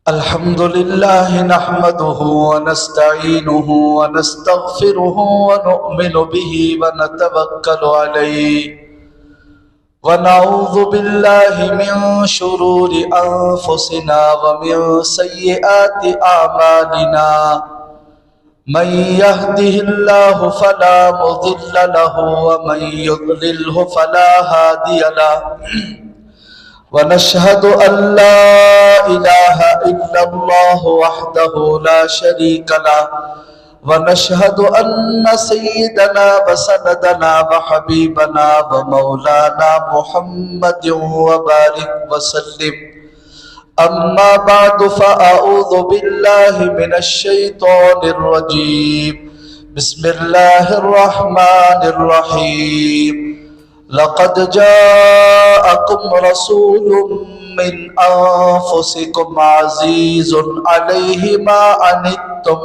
الحمد لله نحمده ونستعينه ونستغفره ونؤمن به ونتوكل عليه ونعوذ بالله من شرور أنفسنا ومن سيئات أعمالنا من يهده الله فلا مضل له ومن يضلله فلا هادي له ونشهد أن لا إله إلا الله وحده لا شريك له ونشهد أن سيدنا وسندنا وحبيبنا ومولانا محمد وبارك وسلم أما بعد فأعوذ بالله من الشيطان الرجيم بسم الله الرحمن الرحيم لقد جاءكم رسول من أنفسكم عزيز عليه ما عنتم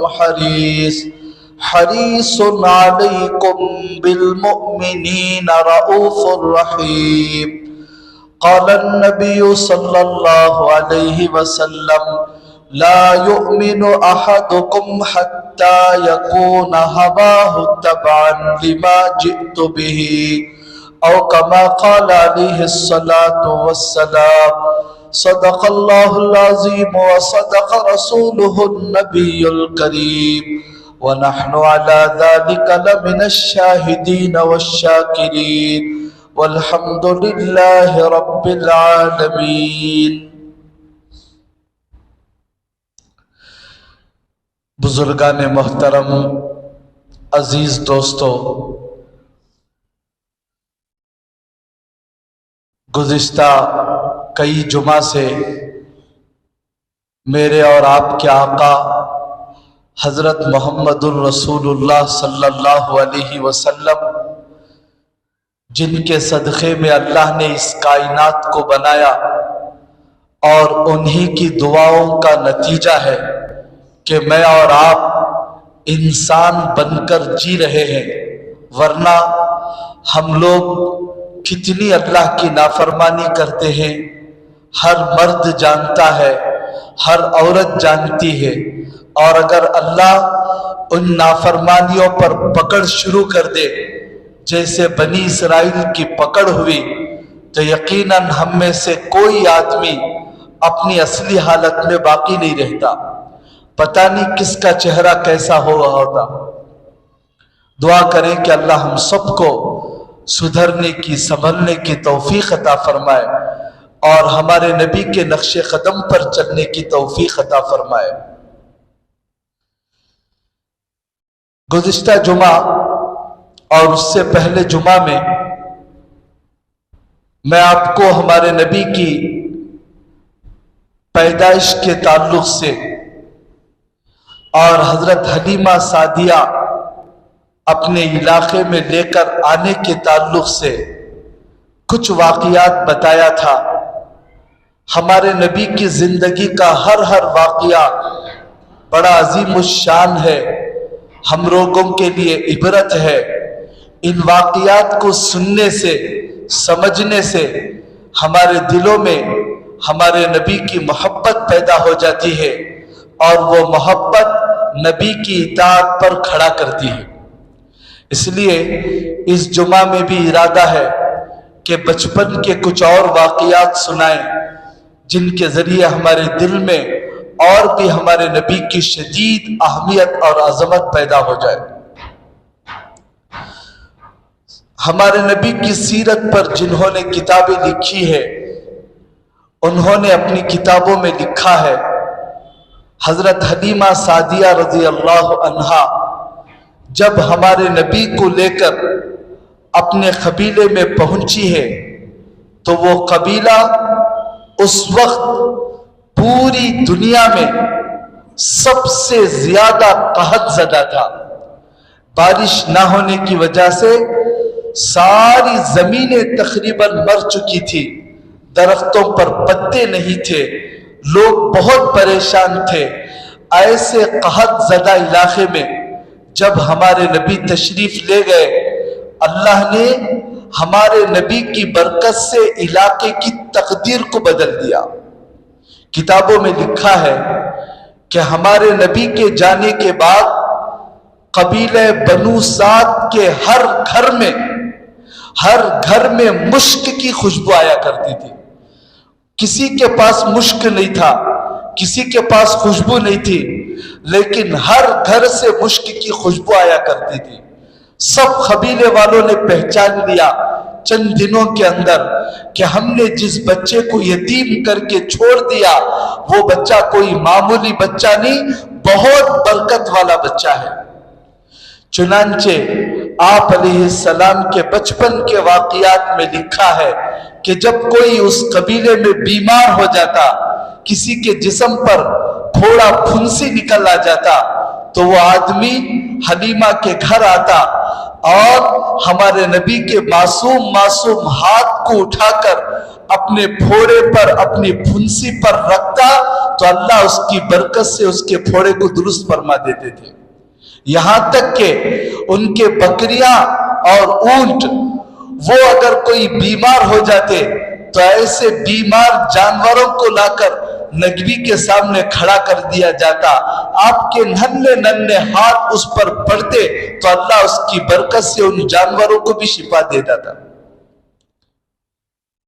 حريص عليكم بالمؤمنين رؤوف رحيم قال النبي صلى الله عليه وسلم لا يؤمن أحدكم حتى يكون هواه تبعا لما جئت به أو كما قال عليه الصلاة والسلام صدق الله العظيم وصدق رسوله النبي الكريم ونحن على ذلك لمن الشاهدين والشاكرين والحمد لله رب العالمين. بزرگان محترم، عزیز دوستو، گزشتہ کئی جمعہ سے میرے اور آپ کے آقا حضرت محمد الرسول اللہ صلی اللہ علیہ وسلم، جن کے صدقے میں اللہ نے اس کائنات کو بنایا اور انہی کی دعاؤں کا نتیجہ ہے کہ میں اور آپ انسان بن کر جی رہے ہیں، ورنہ ہم لوگ کتنی اللہ کی نافرمانی کرتے ہیں. ہر مرد جانتا ہے، ہر عورت جانتی ہے، اور اگر اللہ ان نافرمانیوں پر پکڑ شروع کر دے جیسے بنی اسرائیل کی پکڑ ہوئی تو یقیناً ہم میں سے کوئی آدمی اپنی اصلی حالت میں باقی نہیں رہتا. پتہ نہیں کس کا چہرہ کیسا ہوا ہوتا. دعا کریں کہ اللہ ہم سب کو سدھرنے کی، سنبھلنے کی توفیق عطا فرمائے اور ہمارے نبی کے نقش قدم پر چلنے کی توفیق عطا فرمائے. گزشتہ جمعہ اور اس سے پہلے جمعہ میں آپ کو ہمارے نبی کی پیدائش کے تعلق سے اور حضرت حلیمہ سعدیہ اپنے علاقے میں لے کر آنے کے تعلق سے کچھ واقعات بتایا تھا. ہمارے نبی کی زندگی کا ہر واقعہ بڑا عظیم الشان ہے، ہم لوگوں کے لیے عبرت ہے. ان واقعات کو سننے سے، سمجھنے سے ہمارے دلوں میں ہمارے نبی کی محبت پیدا ہو جاتی ہے اور وہ محبت نبی کی اطاعت پر کھڑا کرتی ہے. اس لیے اس جمعہ میں بھی ارادہ ہے کہ بچپن کے کچھ اور واقعات سنائیں جن کے ذریعے ہمارے دل میں اور بھی ہمارے نبی کی شدید اہمیت اور عظمت پیدا ہو جائے. ہمارے نبی کی سیرت پر جنہوں نے کتابیں لکھی ہے انہوں نے اپنی کتابوں میں لکھا ہے حضرت حلیمہ سعدیہ رضی اللہ عنہا جب ہمارے نبی کو لے کر اپنے قبیلے میں پہنچی ہے تو وہ قبیلہ اس وقت پوری دنیا میں سب سے زیادہ قحط زدہ تھا. بارش نہ ہونے کی وجہ سے ساری زمینیں تقریباً مر چکی تھی، درختوں پر پتے نہیں تھے، لوگ بہت پریشان تھے. ایسے قحط زدہ علاقے میں جب ہمارے نبی تشریف لے گئے، اللہ نے ہمارے نبی کی برکت سے علاقے کی تقدیر کو بدل دیا. کتابوں میں لکھا ہے کہ ہمارے نبی کے جانے کے بعد قبیلہ بنو سعد کے ہر گھر میں مشک کی خوشبو آیا کرتی تھی. کسی کے پاس مشک نہیں تھا، کسی کے پاس خوشبو نہیں تھی، لیکن ہر گھر سے مشک کی خوشبو آیا کرتی تھی. سب قبیلے والوں نے پہچان لیا چند دنوں کے اندر کہ ہم نے جس بچے کو یتیم کر کے چھوڑ دیا وہ بچہ کوئی معمولی بچہ نہیں، بہت برکت والا بچہ ہے. چنانچہ آپ علیہ السلام کے بچپن کے واقعات میں لکھا ہے کہ جب کوئی اس قبیلے میں بیمار ہو جاتا، کسی کے جسم پر تھوڑا پھنسی نکل آ جاتا تو وہ آدمی حلیمہ کے گھر آتا اور ہمارے نبی کے معصوم ہاتھ کو اٹھا کر اپنے پھوڑے پر، اپنی پھنسی پر رکھتا تو اللہ اس کی برکت سے اس کے پھوڑے کو درست فرما دیتے تھے. یہاں تک کہ ان کے بکریاں اور اونٹ وہ اگر کوئی بیمار ہو جاتے تو ایسے بیمار جانوروں کو لا کر نبی کے سامنے کھڑا کر دیا جاتا، آپ کے ننھے ہاتھ اس پر پڑتے تو اللہ اس کی برکت سے ان جانوروں کو بھی شفا دے دیتا.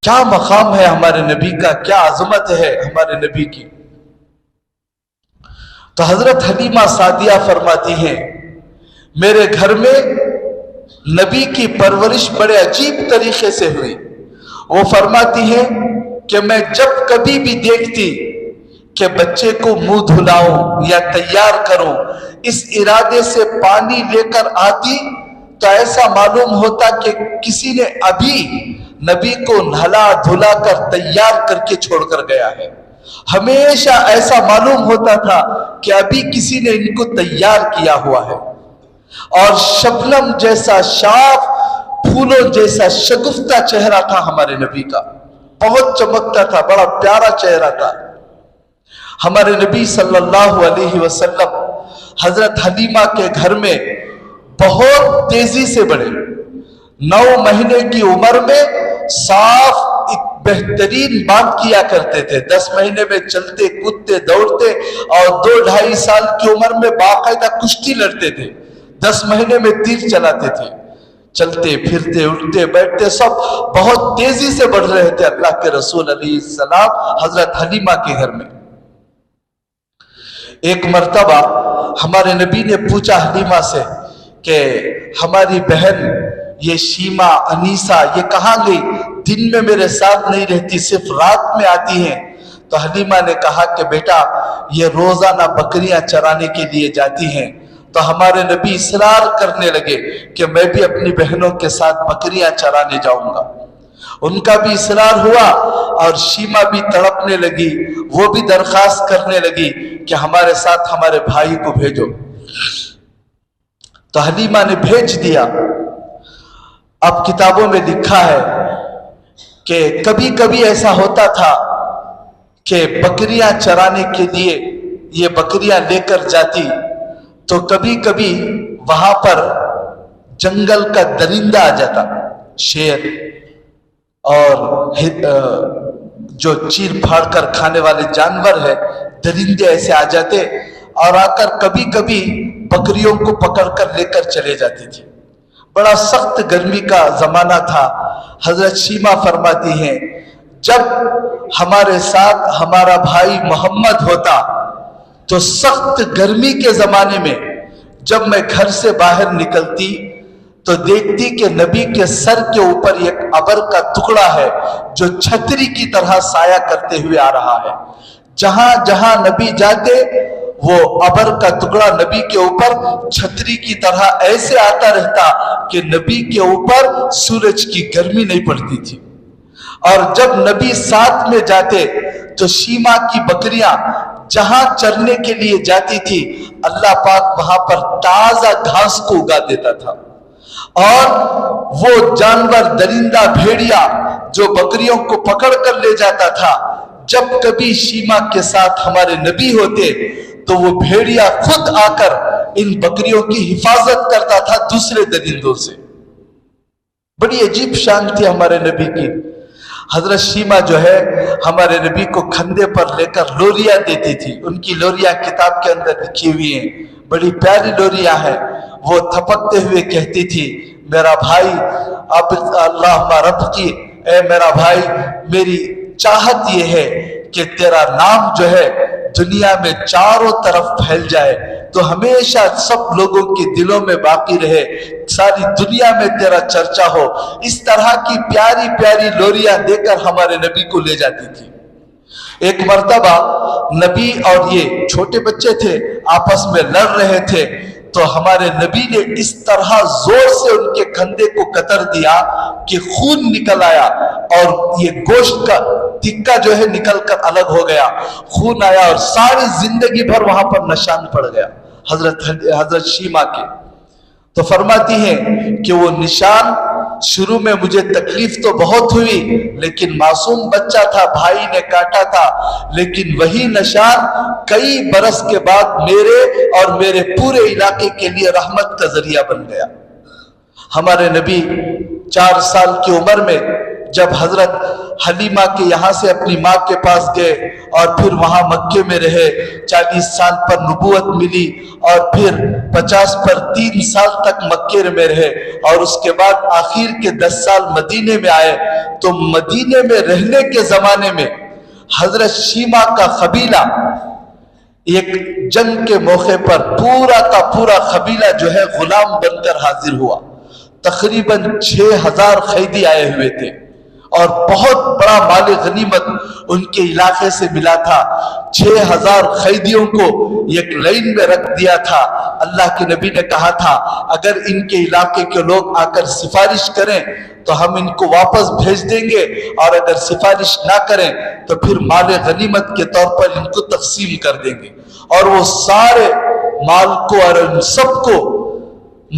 کیا مقام ہے ہمارے نبی کا، کیا عظمت ہے ہمارے نبی کی. تو حضرت حلیمہ سعدیہ فرماتی ہیں میرے گھر میں نبی کی پرورش بڑے عجیب طریقے سے ہوئی. وہ فرماتی ہیں کہ میں جب کبھی بھی دیکھتی کہ بچے کو منہ دھلاؤں یا تیار کروں، اس ارادے سے پانی لے کر آتی تو ایسا معلوم ہوتا کہ کسی نے ابھی نبی کو نہلا دھلا کر تیار کر کے چھوڑ کر گیا ہے. ہمیشہ ایسا معلوم ہوتا تھا کہ ابھی کسی نے ان کو تیار کیا ہوا ہے. اور شبنم جیسا صاف پھولوں جیسا شگفتہ چہرہ تھا ہمارے نبی کا، بہت چمکتا تھا، بڑا پیارا چہرہ تھا. ہمارے نبی صلی اللہ علیہ وسلم حضرت حلیمہ کے گھر میں بہت تیزی سے بڑھے. 9 مہینے کی عمر میں صاف بہترین بات کیا کرتے تھے. 10 مہینے میں چلتے کودتے دوڑتے اور 2-2.5 سال کی عمر میں باقاعدہ کشتی لڑتے تھے. 10 مہینے میں تیر چلاتے تھے. چلتے پھرتے اٹھتے بیٹھتے سب بہت تیزی سے بڑھ رہے تھے اللہ کے رسول علیہ السلام حضرت حلیمہ کے گھر میں. ایک مرتبہ ہمارے نبی نے پوچھا حلیمہ سے کہ ہماری بہن یہ شیمہ انیسہ یہ کہاں گئی؟ دن میں میرے ساتھ نہیں رہتی، صرف رات میں آتی ہیں. تو حلیمہ نے کہا کہ بیٹا یہ روزانہ بکریاں چرانے کے لیے جاتی ہیں. تو ہمارے نبی اصرار کرنے لگے کہ میں بھی اپنی بہنوں کے ساتھ بکریاں چرانے جاؤں گا. ان کا بھی اصرار ہوا اور شیمہ بھی تڑپنے لگی، وہ بھی درخواست کرنے لگی کہ ہمارے ساتھ ہمارے بھائی کو بھیجو. تو حلیمہ نے بھیج دیا. اب کتابوں میں لکھا ہے کہ کبھی کبھی ایسا ہوتا تھا کہ بکریاں چرانے کے لیے یہ بکریاں لے کر جاتی تو کبھی کبھی وہاں پر جنگل کا درندہ آ جاتا، شیر اور جو چیر پھاڑ کر کھانے والے جانور ہے درندے ایسے آ جاتے اور آ کر کبھی کبھی بکریوں کو پکڑ کر لے کر چلے جاتے تھے. بڑا سخت گرمی کا زمانہ تھا. حضرت شیمہ فرماتی ہیں جب ہمارے ساتھ ہمارا بھائی محمد ہوتا تو سخت گرمی کے زمانے میں جب میں گھر سے باہر نکلتی تو دیکھتی کہ نبی کے سر کے اوپر ایک ابر کا ٹکڑا ہے جو چھتری کی طرح سایہ کرتے ہوئے آ رہا ہے. جہاں جہاں نبی جاتے وہ ابر کا ٹکڑا نبی کے اوپر چھتری کی طرح ایسے آتا رہتا کہ نبی کے اوپر سورج کی گرمی نہیں پڑتی تھی. اور جب نبی ساتھ میں جاتے تو شیمہ کی بکریاں جہاں چرنے کے لیے جاتی تھی اللہ پاک وہاں پر تازہ گھاس کو اگا دیتا تھا. اور وہ جانور درندہ بھیڑیا جو بکریوں کو پکڑ کر لے جاتا تھا جب کبھی شیمہ کے ساتھ ہمارے نبی ہوتے تو وہ بھیڑیا خود آ کر ان بکریوں کی حفاظت کرتا تھا دوسرے درندوں سے. بڑی عجیب شان تھی ہمارے نبی کی. حضرت شیما جو ہے ہمارے نبی کو کندھے پر لے کر لوریاں دیتی تھی. ان کی لوریاں کتاب کے اندر لکھی ہوئی ہیں, بڑی پیاری لوریاں ہیں. وہ تھپکتے ہوئے کہتی تھی, میرا بھائی اب اللہ رب کی, اے میرا بھائی میری چاہت یہ ہے کہ تیرا نام جو ہے دنیا میں چاروں طرف پھیل جائے, تو ہمیشہ سب لوگوں کے دلوں میں باقی رہے, ساری دنیا میں تیرا چرچا ہو. اس طرح کی پیاری پیاری لوریاں دے کر ہمارے نبی کو لے جاتی تھی. ایک مرتبہ نبی اور یہ چھوٹے بچے تھے, آپس میں لڑ رہے تھے, تو ہمارے نبی نے اس طرح زور سے ان کے کندھے کو کتر دیا کہ خون نکل آیا, اور یہ گوشت کا ٹکا جو ہے نکل کر الگ ہو گیا, خون آیا, اور ساری زندگی بھر وہاں پر نشان پڑ گیا حضرت شیما کے. تو فرماتی ہیں کہ وہ نشان شروع میں مجھے تکلیف تو بہت ہوئی, لیکن معصوم بچہ تھا, بھائی نے کاٹا تھا, لیکن وہی نشان کئی برس کے بعد میرے اور میرے پورے علاقے کے لیے رحمت کا ذریعہ بن گیا. ہمارے نبی 4 سال کی عمر میں جب حضرت حلیمہ کے یہاں سے اپنی ماں کے پاس گئے اور پھر وہاں مکے میں رہے, 40 سال پر نبوت ملی, اور پھر 50 پر 3 سال تک مکے میں رہے, اور اس کے بعد آخر کے 10 سال مدینے میں آئے. تو مدینے میں رہنے کے زمانے میں حضرت شیما کا قبیلہ ایک جنگ کے موقع پر پورا کا پورا قبیلہ جو ہے غلام بن کر حاضر ہوا. تقریباً 6000 قیدی آئے ہوئے تھے, اور بہت بڑا مال غنیمت ان کے علاقے سے ملا تھا. 6000 قیدیوں کو ایک لائن میں رکھ دیا تھا. اللہ کے نبی نے کہا تھا اگر ان کے علاقے کے لوگ آ کر سفارش کریں تو ہم ان کو واپس بھیج دیں گے, اور اگر سفارش نہ کریں تو پھر مال غنیمت کے طور پر ان کو تقسیم کر دیں گے. اور وہ سارے مال کو اور ان سب کو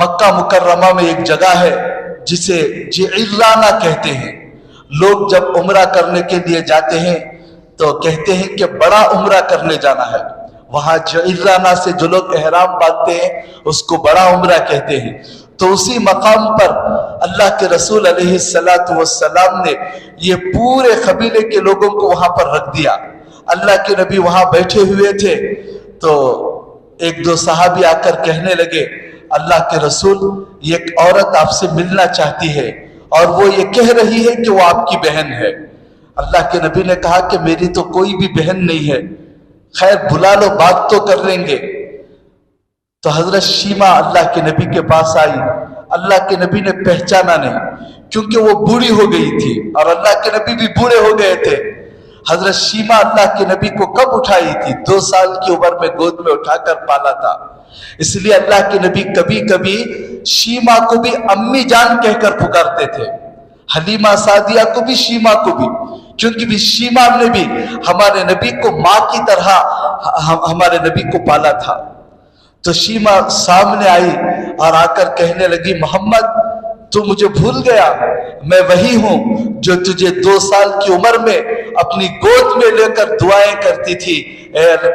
مکہ مکرمہ میں ایک جگہ ہے جسے جعرانہ کہتے ہیں. لوگ جب عمرہ کرنے کے لیے جاتے ہیں تو کہتے ہیں کہ بڑا عمرہ کرنے جانا ہے. وہاں جعرانہ سے جو لوگ احرام باندھتے ہیں اس کو بڑا عمرہ کہتے ہیں. تو اسی مقام پر اللہ کے رسول علیہ السلام نے یہ پورے قبیلے کے لوگوں کو وہاں پر رکھ دیا. اللہ کے نبی وہاں بیٹھے ہوئے تھے, تو ایک دو صحابی آ کر کہنے لگے, اللہ کے رسول ایک عورت آپ سے ملنا چاہتی ہے, اور وہ یہ کہہ رہی ہے کہ وہ آپ کی بہن ہے. اللہ کے نبی نے کہا کہ میری تو کوئی بھی بہن نہیں ہے, خیر بلا لو بات تو کر لیں گے. تو حضرت شیما اللہ کے نبی کے پاس آئی. اللہ کے نبی نے پہچانا نہیں کیونکہ وہ بوڑھی ہو گئی تھی, اور اللہ کے نبی بھی بوڑھے ہو گئے تھے. حضرت شیما اللہ کے نبی کو کب اٹھائی تھی؟ 2 سال کی عمر میں گود میں اٹھا کر پالا تھا. اس لیے اللہ کے نبی کبھی کبھی شیما کو بھی امی جان کہہ کر پکارتے تھے, حلیمہ سعدیہ کو بھی, شیما کو بھی, کیونکہ بھی شیما نے بھی ہمارے نبی کو ماں کی طرح ہمارے نبی کو پالا تھا. تو شیما سامنے آئی اور آ کر کہنے لگی, محمد تو مجھے بھول گیا, میں وہی ہوں جو تجھے 2 سال کی عمر میں اپنی گود میں لے کر دعائیں کرتی تھی.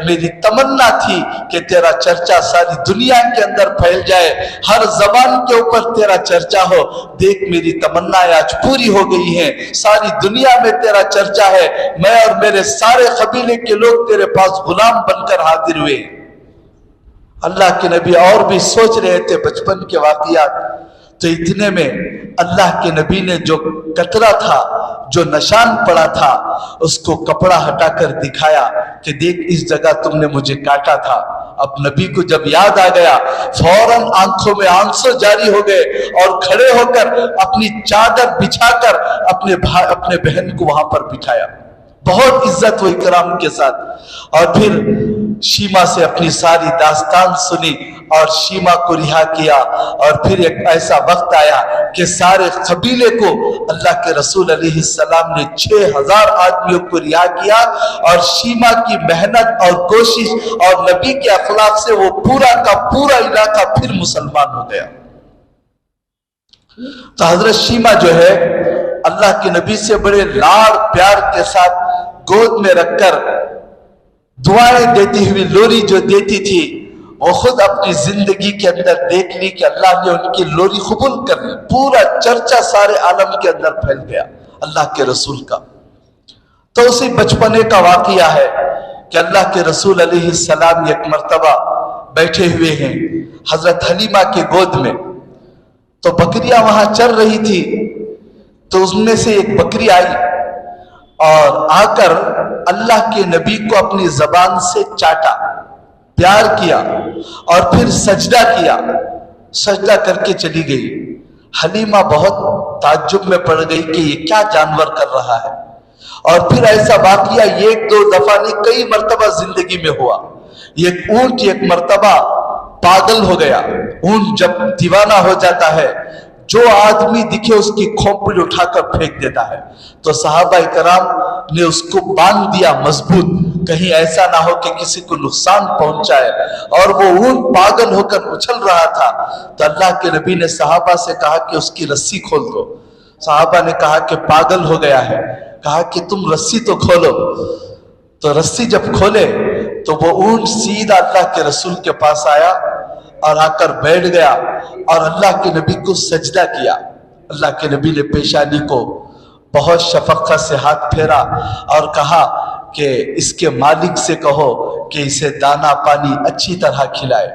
میری تمنا تھی کہ تیرا چرچا ساری دنیا کے اندر پھیل جائے, ہر زبان کے اوپر تیرا چرچا ہو. دیکھ میری تمنا آج پوری ہو گئی ہیں, ساری دنیا میں تیرا چرچا ہے. میں اور میرے سارے قبیلے کے لوگ تیرے پاس غلام بن کر حاضر ہوئے. اللہ کے نبی اور بھی سوچ رہے تھے بچپن کے واقعات. تو اتنے میں اللہ کے نبی نے جو قطرہ تھا, جو نشان پڑا تھا, اس کو کپڑا ہٹا کر دکھایا کہ دیکھ اس جگہ تم نے مجھے کاٹا تھا. اب نبی کو جب یاد آ گیا فوراً آنکھوں میں آنسو جاری ہو گئے, اور کھڑے ہو کر اپنی چادر بچھا کر اپنے بہن کو وہاں پر بٹھایا بہت عزت و اکرام کے ساتھ. اور پھر شیما سے اپنی ساری داستان سنی اور شیما کو رہا کیا. اور پھر ایک ایسا وقت آیا کہ سارے قبیلے کو اللہ کے رسول علیہ السلام نے 6000 آدمیوں کو رہا کیا, اور شیما کی محنت اور کوشش اور نبی کے اخلاق سے وہ پورا کا پورا علاقہ پھر مسلمان ہو گیا. تو حضرت شیما جو ہے اللہ کے نبی سے بڑے لاڑ پیار کے ساتھ گود میں رکھ کر دعائیں دیتی ہوئی لوری جو دیتی تھی, وہ خود اپنی زندگی کے اندر دیکھ لی کہ اللہ نے ان کی لوری قبول کر لی. پورا چرچا سارے عالم کے اندر پھیل گیا. اللہ کے رسول کا۔ تو اسی بچپنے کا واقعہ ہے کہ اللہ کے رسول علیہ السلام ایک مرتبہ بیٹھے ہوئے ہیں حضرت حلیمہ کے گود میں، تو بکریاں وہاں چر رہی تھی، تو اس میں سے ایک بکری آئی اور آ کر اللہ کے نبی کو اپنی زبان سے چاٹا، پیار کیا اور پھر سجدہ کیا، سجدہ کر کے چلی گئی۔ حلیمہ بہت تعجب میں پڑ گئی کہ یہ کیا جانور کر رہا ہے، اور پھر ایسا واقعہ ایک دو دفعہ نہیں کئی مرتبہ زندگی میں ہوا۔ ایک اونٹ ایک مرتبہ پاگل ہو گیا، اونٹ جب دیوانہ ہو جاتا ہے جو آدمی دکھے اس کی کھوپڑی اٹھا کر پھینک دیتا ہے، تو صحابہ کرام نے اس کو باندھ دیا مضبوط، کہیں ایسا نہ ہو کہ کسی کو نقصان پہنچائے، اور وہ اونٹ پاگل ہو کر اچھل رہا تھا۔ تو اللہ کے نبی نے صحابہ سے کہا کہ اس کی رسی کھول دو۔ صحابہ نے کہا کہ پاگل ہو گیا ہے، کہا کہ تم رسی تو کھولو۔ تو رسی جب کھولے تو وہ اونٹ سیدھا اللہ کے رسول کے پاس آیا اور آ کر بیٹھ گیا اور اللہ کے نبی کو سجدہ کیا۔ اللہ کے نبی نے پیشانی کو بہت شفقت سے ہاتھ پھیرا اور کہا کہ اس کے مالک سے کہو کہ اسے دانا پانی اچھی طرح کھلائے۔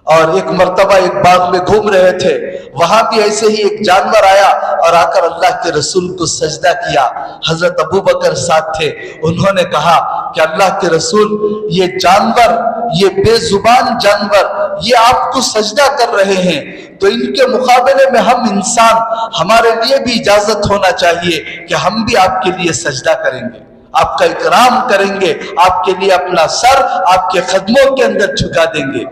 اور ایک مرتبہ ایک باغ میں گھوم رہے تھے، وہاں بھی ایسے ہی ایک جانور آیا اور آ کر اللہ کے رسول کو سجدہ کیا۔ حضرت ابو بکر ساتھ تھے، انہوں نے کہا کہ اللہ کے رسول یہ جانور، یہ بے زبان جانور یہ آپ کو سجدہ کر رہے ہیں، تو ان کے مقابلے میں ہم انسان، ہمارے لیے بھی اجازت ہونا چاہیے کہ ہم بھی آپ کے لیے سجدہ کریں گے، آپ کا اکرام کریں گے، آپ کے لیے اپنا سر آپ کے قدموں کے اندر جھکا دیں گے۔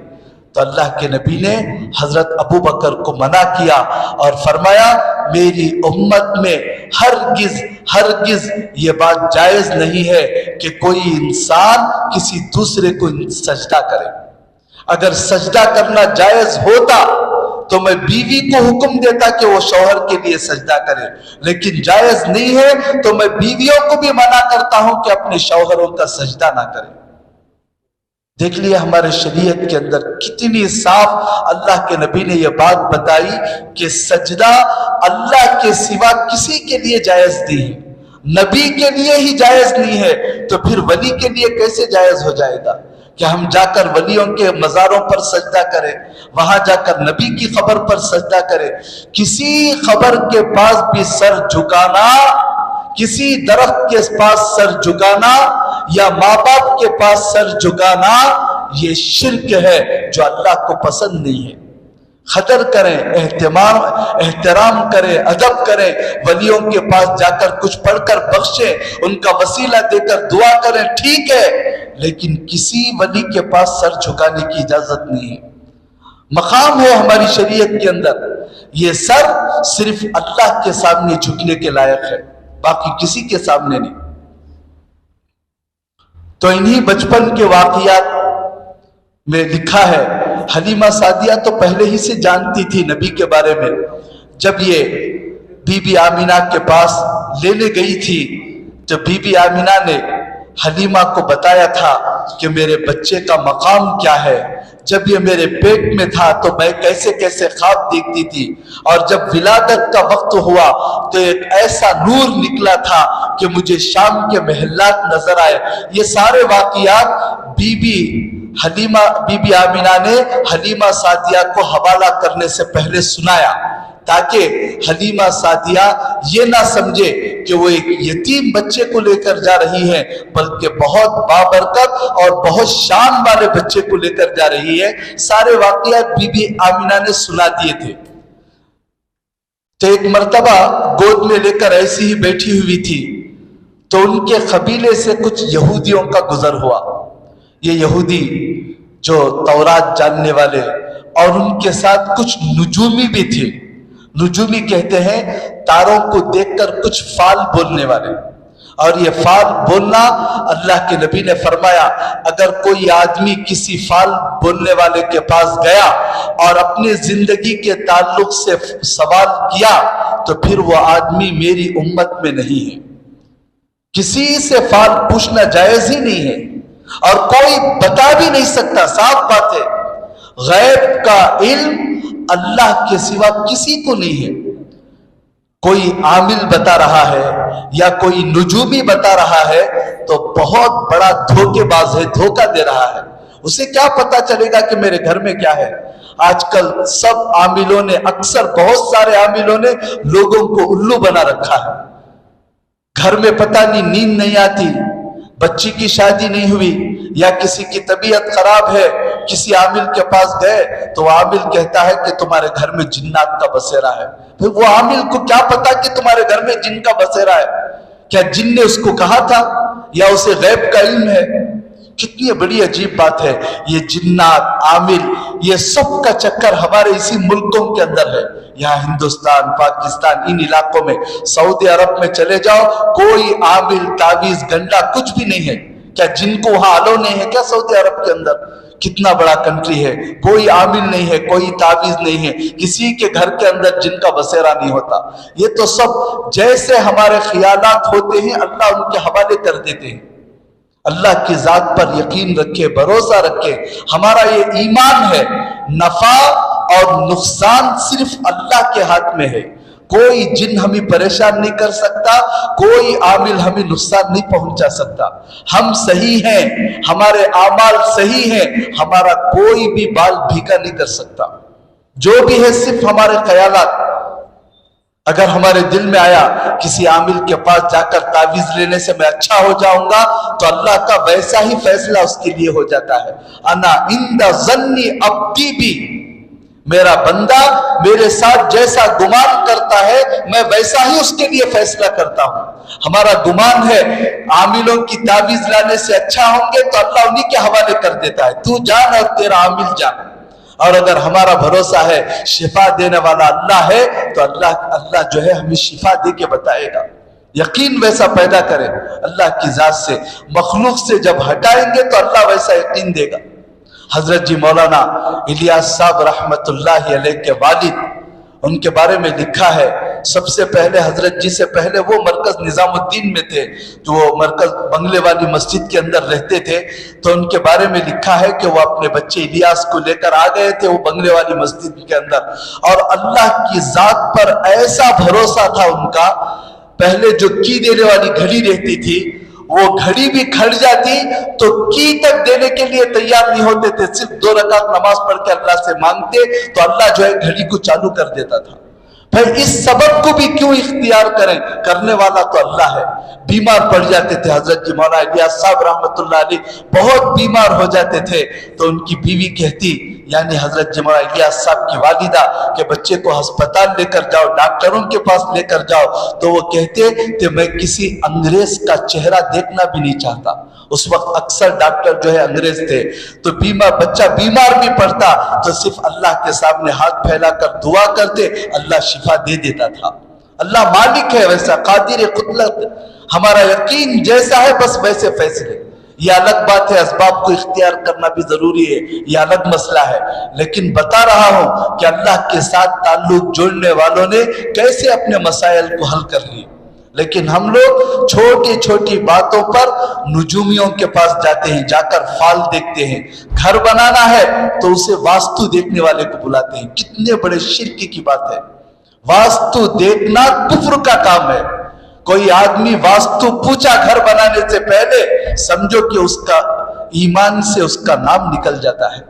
تو اللہ کے نبی نے حضرت ابو بکر کو منع کیا اور فرمایا میری امت میں ہرگز یہ بات جائز نہیں ہے کہ کوئی انسان کسی دوسرے کو سجدہ کرے۔ اگر سجدہ کرنا جائز ہوتا تو میں بیوی کو حکم دیتا کہ وہ شوہر کے لیے سجدہ کرے، لیکن جائز نہیں ہے تو میں بیویوں کو بھی منع کرتا ہوں کہ اپنے شوہروں کا سجدہ نہ کریں۔ دیکھ لیا ہمارے شریعت کے اندر کتنی صاف اللہ کے نبی نے یہ بات بتائی کہ سجدہ اللہ کے سوا کسی کے لیے جائز نہیں ہے، نبی کے لیے ہی جائز نہیں ہے، تو پھر ولی کے لیے کیسے جائز ہو جائے گا کہ ہم جا کر ولیوں کے مزاروں پر سجدہ کریں، وہاں جا کر نبی کی قبر پر سجدہ کریں۔ کسی قبر کے پاس بھی سر جھکانا، کسی درخت کے پاس سر جھکانا یا ماں باپ کے پاس سر جھکانا یہ شرک ہے جو اللہ کو پسند نہیں ہے۔ قدر کریں، احترام کریں، ادب کریں، ولیوں کے پاس جا کر کچھ پڑھ کر بخشیں، ان کا وسیلہ دے کر دعا کریں، ٹھیک ہے، لیکن کسی ولی کے پاس سر جھکانے کی اجازت نہیں ہے۔ مقام ہے ہماری شریعت کے اندر، یہ سر صرف اللہ کے سامنے جھکنے کے لائق ہے، باقی کسی کے سامنے نہیں۔ تو انہی بچپن کے واقعات میں لکھا ہے حلیمہ سعدیہ تو پہلے ہی سے جانتی تھی نبی کے بارے میں۔ جب یہ بی بی آمینہ کے پاس لینے گئی تھی تو بی بی آمینہ نے حلیمہ کو بتایا تھا کہ میرے بچے کا مقام کیا ہے، جب یہ میرے پیٹ میں تھا تو میں کیسے کیسے خواب دیکھتی تھی، اور جب ولادت کا وقت ہوا تو ایک ایسا نور نکلا تھا کہ مجھے شام کے محلات نظر آئے۔ یہ سارے واقعات بی بی آمینہ نے حلیمہ سعدیہ کو حوالہ کرنے سے پہلے سنایا، تاکہ حلیمہ سعدیہ یہ نہ سمجھے کہ وہ ایک یتیم بچے کو لے کر جا رہی ہے، بلکہ بہت بابرکت اور بہت شان والے بچے کو لے کر جا رہی ہے۔ سارے واقعات بی بی آمینہ نے سنا دیے تھے۔ تو ایک مرتبہ گود میں لے کر ایسی ہی بیٹھی ہوئی تھی تو ان کے قبیلے سے کچھ یہودیوں کا گزر ہوا۔ یہ یہودی جو تورات جاننے والے اور ان کے ساتھ کچھ نجومی بھی تھے، نجومی کہتے ہیں تاروں کو دیکھ کر کچھ فال بولنے والے، اور یہ فال بولنا اللہ کے نبی نے فرمایا اگر کوئی آدمی کسی فال بولنے والے کے پاس گیا اور اپنی زندگی کے تعلق سے سوال کیا تو پھر وہ آدمی میری امت میں نہیں ہے۔ کسی سے فال پوچھنا جائز ہی نہیں ہے، اور کوئی بتا بھی نہیں سکتا، صاف بات ہے۔ غیب کا علم اللہ کے سوا کسی کو نہیں ہے۔ کوئی عامل بتا رہا ہے یا کوئی نجومی بتا رہا ہے تو بہت بڑا دھوکے باز ہے، دھوکہ دے رہا ہے. اسے کیا پتا چلے گا کہ میرے گھر میں کیا ہے؟ آج کل سب عاملوں نے، اکثر بہت سارے عاملوں نے لوگوں کو الو بنا رکھا ہے. گھر میں پتہ نہیں، نیند نہیں آتی، بچی کی شادی نہیں ہوئی یا کسی کی طبیعت خراب ہے، کسی عامل کے پاس گئے تو وہ عامل کہتا ہے کہ تمہارے گھر میں جنات کا بسیرا ہے. پھر وہ عامل کو کیا پتا کہ تمہارے گھر میں جن کا بسیرا ہے؟ کیا جن نے اس کو کہا تھا یا اسے غیب کا علم ہے؟ کتنی بڑی عجیب بات ہے. یہ جنات، عامل، یہ سب کا چکر ہمارے اسی ملکوں کے اندر ہے. یہاں ہندوستان، پاکستان، ان علاقوں میں، سعودی عرب میں چلے جاؤ، کوئی عامل، تعویذ، گنڈا کچھ بھی نہیں ہے. کیا جن کو وہاں الو نہیں ہے کیا سعودی عرب کے اندر؟ کتنا بڑا کنٹری ہے، کوئی عامل نہیں ہے، کوئی تعویذ نہیں ہے، کسی کے گھر کے اندر جن کا بسیرا نہیں ہوتا. یہ تو سب جیسے ہمارے خیالات ہوتے ہیں اللہ ان کے حوالے کر دیتے ہیں. اللہ کی ذات پر یقین رکھے، بھروسہ رکھے. ہمارا یہ ایمان ہے، نفع اور نقصان صرف اللہ کے ہاتھ میں ہے. کوئی جن ہمیں پریشان نہیں کر سکتا، کوئی عامل ہمیں نقصان نہیں پہنچا سکتا. ہم صحیح ہیں، ہمارے اعمال صحیح ہیں، ہمارا کوئی بھی بال بھیگا نہیں کر سکتا. جو بھی ہے صرف ہمارے خیالات. اگر ہمارے دل میں آیا کسی عامل کے پاس جا کر تعویذ لینے سے میں اچھا ہو جاؤں گا تو اللہ کا ویسا ہی فیصلہ اس کے لیے ہو جاتا ہے. انا عند ظن عبدی بی، میرا بندہ میرے ساتھ جیسا گمان کرتا ہے میں ویسا ہی اس کے لیے فیصلہ کرتا ہوں. ہمارا گمان ہے عاملوں کی تعویذ لانے سے اچھا ہوں گے تو اللہ انہی کے حوالے کر دیتا ہے، تو جان اور تیرا عامل جان. اور اگر ہمارا بھروسہ ہے شفا دینے والا اللہ ہے تو اللہ جو ہے ہمیں شفا دے کے بتائے گا. یقین ویسا پیدا کرے اللہ کی ذات سے. مخلوق سے جب ہٹائیں گے تو اللہ ویسا یقین دے گا. حضرت جی مولانا الیاس صاحب رحمت اللہ علیہ کے والد، ان کے بارے میں لکھا ہے، سب سے پہلے حضرت جی سے پہلے وہ مرکز نظام الدین میں تھے، جو وہ مرکز بنگلے والی مسجد کے اندر رہتے تھے. تو ان کے بارے میں لکھا ہے کہ وہ اپنے بچے الیاس کو لے کر آ گئے تھے وہ بنگلے والی مسجد کے اندر، اور اللہ کی ذات پر ایسا بھروسہ تھا ان کا. پہلے جو کی دینے والی گھڑی رہتی تھی وہ گھڑی بھی کھٹ جاتی تو کی تک دینے کے لیے تیار نہیں ہوتے تھے. صرف 2 رکعت نماز پڑھ کے اللہ سے مانگتے تو اللہ جو ہے گھڑی کو چالو کر دیتا تھا. پھر اس سبب کو بھی کیوں اختیار کریں، کرنے والا تو اللہ ہے. بیمار پڑ جاتے تھے حضرت جی مولانا الیاس صاحب رحمت اللہ علیہ، بہت بیمار ہو جاتے تھے تو ان کی بیوی کہتی، یعنی حضرت جی مولانا الیاس صاحب کی والدہ، کہ بچے کو ہسپتال لے کر جاؤ، ڈاکٹروں کے پاس لے کر جاؤ. تو وہ کہتے کہ میں کسی انگریز کا چہرہ دیکھنا بھی نہیں چاہتا. اس وقت اکثر ڈاکٹر جو ہے انگریز تھے. تو بچہ بیمار بھی پڑتا تو صرف اللہ کے سامنے ہاتھ پھیلا کر دعا کرتے، اللہ شفا دے دیتا تھا. اللہ مالک ہے ویسا، قادر قدرت. ہمارا یقین جیسا ہے بس ویسے فیصلے. یہ الگ بات ہے، اسباب کو اختیار کرنا بھی ضروری ہے، یہ الگ مسئلہ ہے. لیکن بتا رہا ہوں کہ اللہ کے ساتھ تعلق جوڑنے والوں نے کیسے اپنے مسائل کو حل کر لیے. لیکن ہم لوگ چھوٹی چھوٹی باتوں پر نجومیوں کے پاس جاتے ہیں، جا کر فال دیکھتے ہیں. گھر بنانا ہے تو اسے واسطو دیکھنے والے کو بلاتے ہیں. کتنے بڑے شرک کی بات ہے. واسطو دیکھنا کفر کا کام ہے. کوئی آدمی واسطو پوچھا گھر بنانے سے پہلے، سمجھو کہ اس کا ایمان سے اس کا نام نکل جاتا ہے.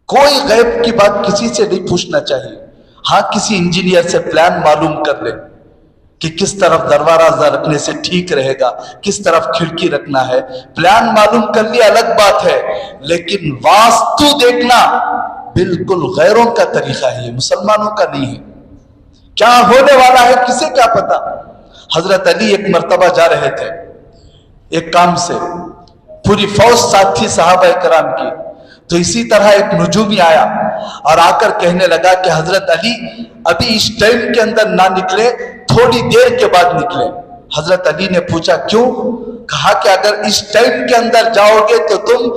کوئی غیب کی بات کسی سے نہیں پوچھنا چاہیے. ہاں کسی انجینئر سے پلان معلوم کر لے کہ کس طرف دروازہ رکھنے سے ٹھیک رہے گا، کس طرف کھڑکی رکھنا ہے. پلان معلوم کر لیا الگ بات ہے، لیکن واسطو دیکھنا بالکل غیروں کا طریقہ ہے، مسلمانوں کا نہیں ہے. کیا ہونے والا ہے کسے کیا پتا. حضرت علی ایک مرتبہ جا رہے تھے ایک کام سے، پوری فوج ساتھ تھی صحابہ کرام کی. تو اسی طرح ایک نجومی آیا اور آ کر کہنے لگا کہ حضرت علی ابھی اس ٹائم کے اندر نہ نکلے، تھوڑی دیر کے بعد نکلے. حضرت علی نے پوچھا کیوں؟ کہا کہ اگر اس ٹائم کے اندر جاؤ گے تو تم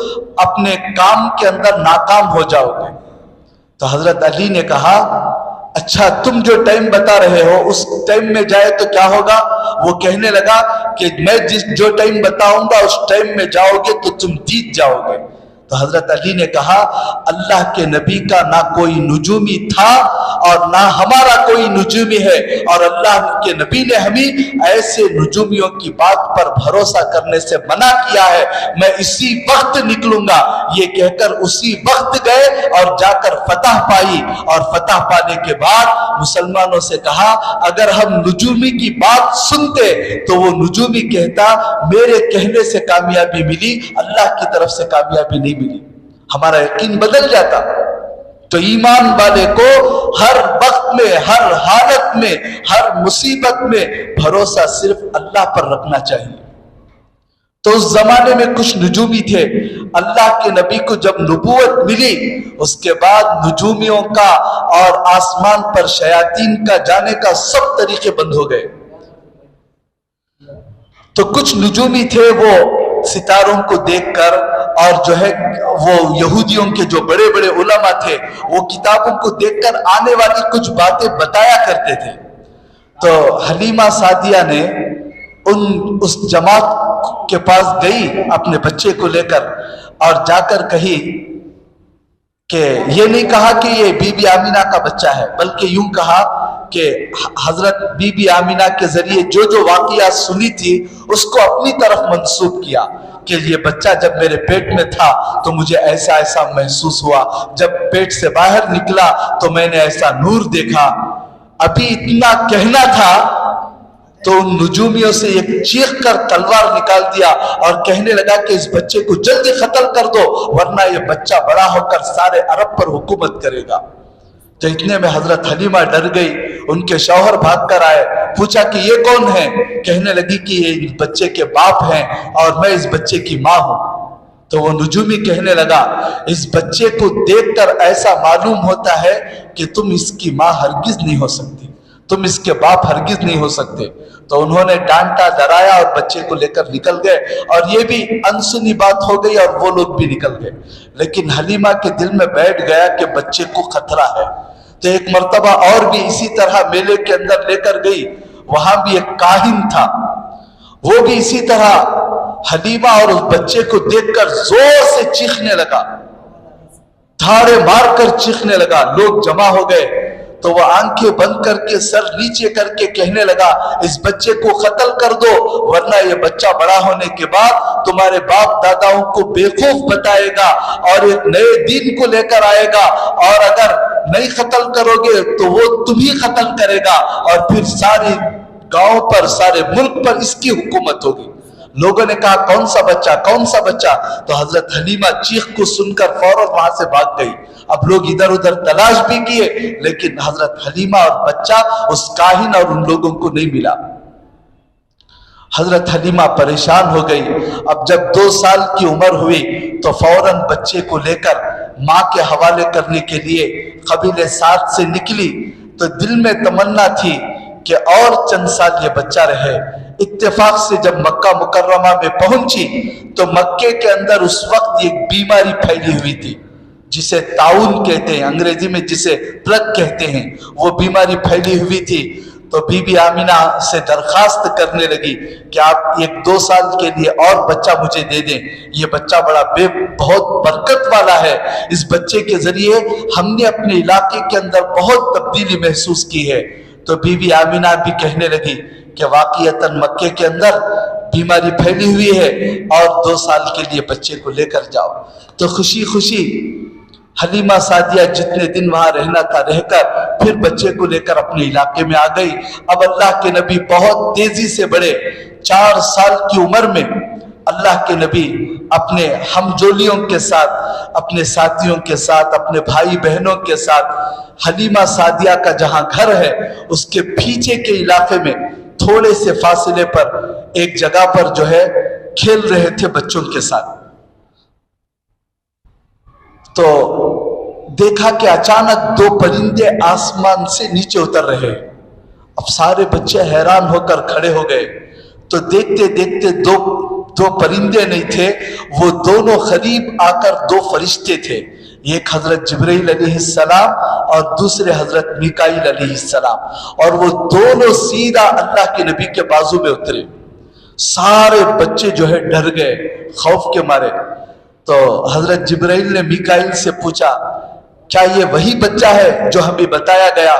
اپنے کام کے اندر ناکام ہو جاؤ گے. تو حضرت علی نے کہا اچھا تم جو ٹائم بتا رہے ہو اس ٹائم میں جائے تو کیا ہوگا؟ وہ کہنے لگا کہ میں جو ٹائم بتاؤں گا اس ٹائم میں جاؤ گے تو تم جیت جاؤ گے. تو حضرت علی نے کہا اللہ کے نبی کا نہ کوئی نجومی تھا اور نہ ہمارا کوئی نجومی ہے، اور اللہ کے نبی نے ہمیں ایسے نجومیوں کی بات پر بھروسہ کرنے سے منع کیا ہے، میں اسی وقت نکلوں گا۔ یہ کہہ کر اسی وقت گئے اور جا کر فتح پائی، اور فتح پانے کے بعد مسلمانوں سے کہا اگر ہم نجومی کی بات سنتے تو وہ نجومی کہتا میرے کہنے سے کامیابی ملی، اللہ کی طرف سے کامیابی نہیں ملی، ہمارا یقین بدل جاتا۔ تو ایمان والے کو ہر وقت میں، ہر حالت میں، ہر مصیبت میں بھروسہ صرف اللہ پر رکھنا چاہیے۔ تو اس زمانے میں کچھ نجومی تھے، اللہ کے نبی کو جب نبوت ملی اس کے بعد نجومیوں کا اور آسمان پر شیاطین کا جانے کا سب طریقے بند ہو گئے۔ تو کچھ نجومی تھے وہ ستاروں کو دیکھ کر، اور جو ہے وہ یہودیوں کے جو بڑے بڑے علماء تھے وہ کتابوں کو دیکھ کر آنے والی کچھ باتیں بتایا کرتے تھے۔ تو حلیمہ سعدیہ نے اس جماعت کے پاس گئی اپنے بچے کو لے کر، اور جا کر کہی کہ یہ نہیں کہا کہ یہ بی بی آمینہ کا بچہ ہے، بلکہ یوں کہا کہ حضرت بی بی آمینہ کے ذریعے جو جو واقعات سنی تھی اس کو اپنی طرف منسوب کیا کہ یہ بچہ جب میرے پیٹ میں تھا تو مجھے ایسا ایسا محسوس ہوا، جب پیٹ سے باہر نکلا تو میں نے ایسا نور دیکھا۔ ابھی اتنا کہنا تھا تو ان نجومیوں سے ایک چیخ کر تلوار نکال دیا اور کہنے لگا کہ اس بچے کو جلدی قتل کر دو ورنہ یہ بچہ بڑا ہو کر سارے عرب پر حکومت کرے گا۔ تو اتنے میں حضرت حلیمہ ڈر گئی، ان کے شوہر بھاگ کر آئے، پوچھا کہ یہ کون ہے؟ کہنے لگی کہ یہ اس بچے کے باپ ہیں اور میں اس بچے کی ماں ہوں۔ تو وہ نجومی کہنے لگا اس بچے کو دیکھ کر ایسا معلوم ہوتا ہے کہ تم اس کی ماں ہرگز نہیں ہو سکتی، تم اس کے باپ ہرگز نہیں ہو سکتے۔ تو انہوں نے ڈانٹا ڈرایا اور بچے کو لے کر نکل گئے، اور یہ بھی انسنی بات ہو گئی اور وہ لوگ بھی نکل گئے۔ لیکن حلیمہ کے دل میں بیٹھ گیا کہ بچے کو خطرہ ہے۔ تو ایک مرتبہ اور بھی اسی طرح میلے کے اندر لے کر گئی، وہاں بھی ایک کاہن تھا، وہ بھی اسی طرح حلیمہ اور اس بچے کو دیکھ کر زور سے چیخنے لگا، دھاڑے مار کر چیخنے لگا۔ لوگ جمع ہو گئے تو وہ آنکھیں بند کر کے سر نیچے کر کے کہنے لگا اس بچے کو قتل کر دو ورنہ یہ بچہ بڑا ہونے کے بعد تمہارے باپ داداؤں کو بیوقوف بتائے گا اور ایک نئے دین کو لے کر آئے گا، اور اگر نہیں قتل کرو گے تو وہ تمہیں قتل کرے گا اور پھر سارے گاؤں پر، سارے ملک پر اس کی حکومت ہوگی۔ لوگوں نے کہا کون سا بچہ، کون سا بچہ؟ تو حضرت حلیمہ چیخ کو سن کر فوراً وہاں سے بھاگ گئی۔ اب لوگ ادھر ادھر تلاش بھی کیے لیکن حضرت حلیمہ اور بچہ اس کاہن اور ان لوگوں کو نہیں ملا۔ حضرت حلیمہ پریشان ہو گئی۔ اب جب 2 سال کی عمر ہوئی تو فوراً بچے کو لے کر ماں کے حوالے کرنے کے لیے قبیلے سعد سے نکلی۔ تو دل میں تمنا تھی کہ اور چند سال یہ بچہ رہے۔ اتفاق سے جب مکہ مکرمہ میں پہنچی تو مکے کے اندر اس وقت ایک بیماری پھیلی ہوئی تھی جسے طاعون کہتے ہیں، انگریزی میں جسے پلگ کہتے ہیں، وہ بیماری پھیلی ہوئی تھی۔ تو بی بی آمینہ سے درخواست کرنے لگی کہ آپ 1-2 سال کے لیے اور بچہ مجھے دے دیں، یہ بچہ بہت برکت والا ہے، اس بچے کے ذریعے ہم نے اپنے علاقے کے اندر بہت تبدیلی محسوس کی ہے۔ تو بی بی آمینہ بھی کہنے لگی کہ واقعتاً مکے کے اندر بیماری پھیلی ہوئی ہے اور 2 سال کے لیے بچے کو لے کر جاؤ۔ تو خوشی خوشی حلیمہ سعدیہ جتنے دن وہاں رہنا تھا رہ کر پھر بچے کو لے کر اپنے علاقے میں آ گئی۔ اب اللہ کے نبی بہت تیزی سے بڑھے، 4 سال کی عمر میں اللہ کے نبی اپنے ہمجولیوں کے ساتھ، اپنے ساتھیوں کے ساتھ، اپنے بھائی بہنوں کے ساتھ حلیمہ سعدیہ کا جہاں گھر ہے اس کے پیچھے کے علاقے میں تھوڑے سے فاصلے پر ایک جگہ پر جو ہے کھیل رہے تھے بچوں کے ساتھ۔ تو دیکھا کہ اچانک 2 پرندے آسمان سے نیچے اتر رہے۔ اب سارے بچے حیران ہو کر کھڑے ہو گئے۔ تو دیکھتے دیکھتے دو پرندے نہیں تھے، وہ دونوں قریب آ کر 2 فرشتے تھے، ایک حضرت جبرائیل علیہ السلام اور دوسرے حضرت میکائیل علیہ السلام، اور وہ دونوں سیدھا اللہ کے نبی کے بازو میں اترے۔ سارے بچے جو ہے ڈر گئے خوف کے مارے۔ تو حضرت جبرائیل نے میکائیل سے پوچھا کیا یہ وہی بچہ ہے جو ہمیں بتایا گیا؟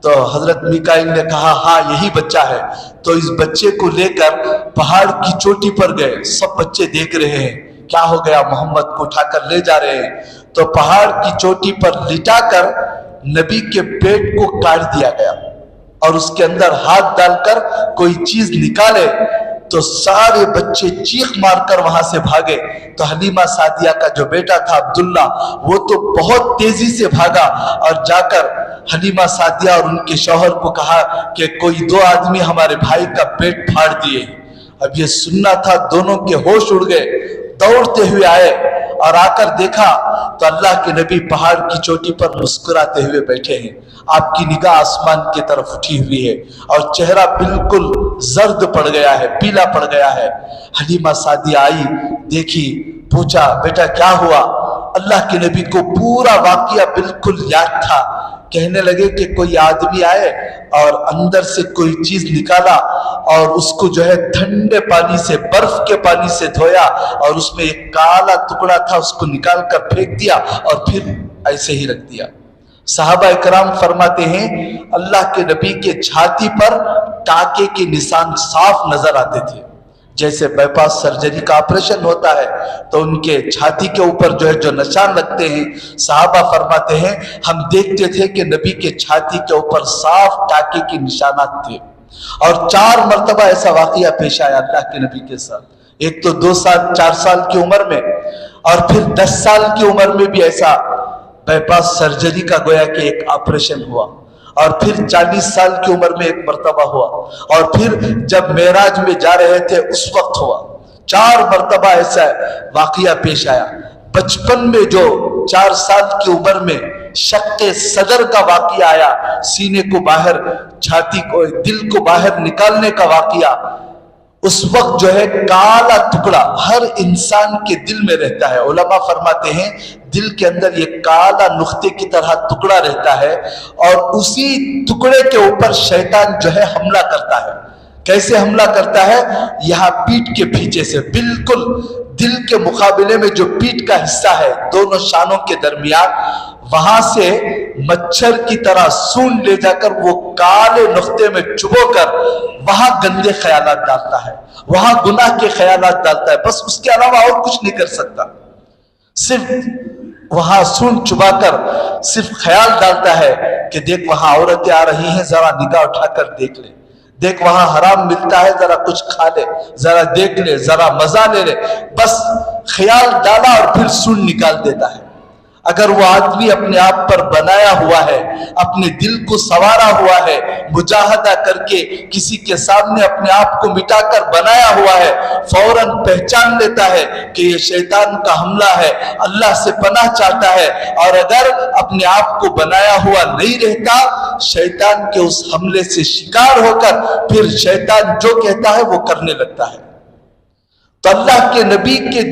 تو حضرت میکائیل نے کہا ہاں یہی بچہ ہے۔ تو اس بچے کو لے کر پہاڑ کی چوٹی پر گئے، سب بچے دیکھ رہے ہیں کیا ہو گیا، محمد کو اٹھا کر لے جا رہے ہیں۔ تو پہاڑ کی چوٹی پر لٹا کر نبی کے پیٹ کو کاٹ دیا گیا، اور اس کے اندر ہاتھ ڈال کر کوئی چیز نکالے تو سارے بچے چیخ مار کر وہاں سے بھاگے۔ تو حلیمہ سعدیہ کا جو بیٹا تھا عبداللہ، وہ تو بہت تیزی سے بھاگا اور جا کر حلیمہ سعدیہ اور ان کے شوہر کو کہا کہ کوئی دو آدمی ہمارے بھائی کا پیٹ پھاڑ دیے۔ اب یہ سننا تھا، دونوں کے ہوش اڑ گئے، دوڑتے ہوئے آئے اور آ کر دیکھا تو اللہ کے نبی پہاڑ کی چوٹی پر مسکراتے ہوئے بیٹھے ہیں۔ آپ کی نگاہ آسمان کی طرف اٹھی ہوئی ہے اور چہرہ بالکل زرد پڑ گیا ہے، پیلا پڑ گیا ہے۔ حلیمہ سعدیہ آئی، دیکھی، پوچھا بیٹا کیا ہوا؟ اللہ کے نبی کو پورا واقعہ بالکل یاد تھا۔ کہنے لگے کہ کوئی آدمی آئے اور اندر سے کوئی چیز نکالا اور اس کو جو ہے ٹھنڈے پانی سے، برف کے پانی سے دھویا، اور اس میں ایک کالا ٹکڑا تھا، اس کو نکال کر پھینک دیا اور پھر ایسے ہی رکھ دیا۔ صحابہ اکرام فرماتے ہیں اللہ کے نبی کے چھاتی پر ٹانکے کے نشان صاف نظر آتے تھے۔ جیسے بائی پاس سرجری کا آپریشن ہوتا ہے تو ان کے چھاتی کے اوپر جو نشان لگتے ہیں، صحابہ فرماتے ہیں ہم دیکھتے تھے کہ نبی کے چھاتی کے اوپر صاف ٹانکے کے نشانات تھے۔ اور 4 مرتبہ ایسا واقعہ پیش آیا اللہ کے نبی کے ساتھ، ایک تو 2 سال 4 سال کی عمر میں، اور پھر 10 سال کی عمر میں بھی ایسا بائی پاس سرجری کا گویا کہ ایک آپریشن ہوا، اور پھر 40 سال کی عمر میں ایک مرتبہ ہوا، اور پھر جب معراج میں جا رہے تھے اس وقت ہوا۔ 4 مرتبہ ایسا واقعہ پیش آیا۔ بچپن میں جو 4 سال کی عمر میں شق صدر کا واقعہ آیا، سینے کو باہر، چھاتی کو، دل کو باہر نکالنے کا واقعہ، اس وقت جو ہے کالا ٹکڑا ہر انسان کے دل میں رہتا ہے۔ علماء فرماتے ہیں دل کے اندر یہ کالا نقطے کی طرح ٹکڑا رہتا ہے، اور اسی ٹکڑے کے اوپر شیطان جو ہے حملہ کرتا ہے۔ کیسے حملہ کرتا ہے؟ یہاں پیٹھ کے پیچھے سے، بالکل دل کے مقابلے میں جو پیٹھ کا حصہ ہے دونوں شانوں کے درمیان، وہاں سے مچھر کی طرح سون لے جا کر وہ کالے نقطے میں چبو کر وہاں گندے خیالات ڈالتا ہے، وہاں گناہ کے خیالات ڈالتا ہے، بس اس کے علاوہ اور کچھ نہیں کر سکتا۔ صرف وہاں سون چبا کر صرف خیال ڈالتا ہے کہ دیکھ وہاں عورتیں آ رہی ہیں، ذرا نگاہ اٹھا کر دیکھ لے، دیکھ وہاں حرام ملتا ہے، ذرا کچھ کھا لے، ذرا دیکھ لے، ذرا مزہ لے لے، بس خیال ڈالا اور پھر سون نکال دیتا ہے۔ اگر وہ آدمی اپنے آپ پر بنایا ہوا ہے، اپنے دل کو سوارا ہوا ہے، مجاہدہ کر کے کسی کے سامنے اپنے آپ کو مٹا کر بنایا ہوا ہے، فوراً پہچان لیتا ہے کہ یہ شیطان کا حملہ ہے، اللہ سے پناہ چاہتا ہے، اور اگر اپنے آپ کو بنایا ہوا نہیں رہتا، شیطان کے اس حملے سے شکار ہو کر پھر شیطان جو کہتا ہے وہ کرنے لگتا ہے۔ تو اللہ کے نبی کے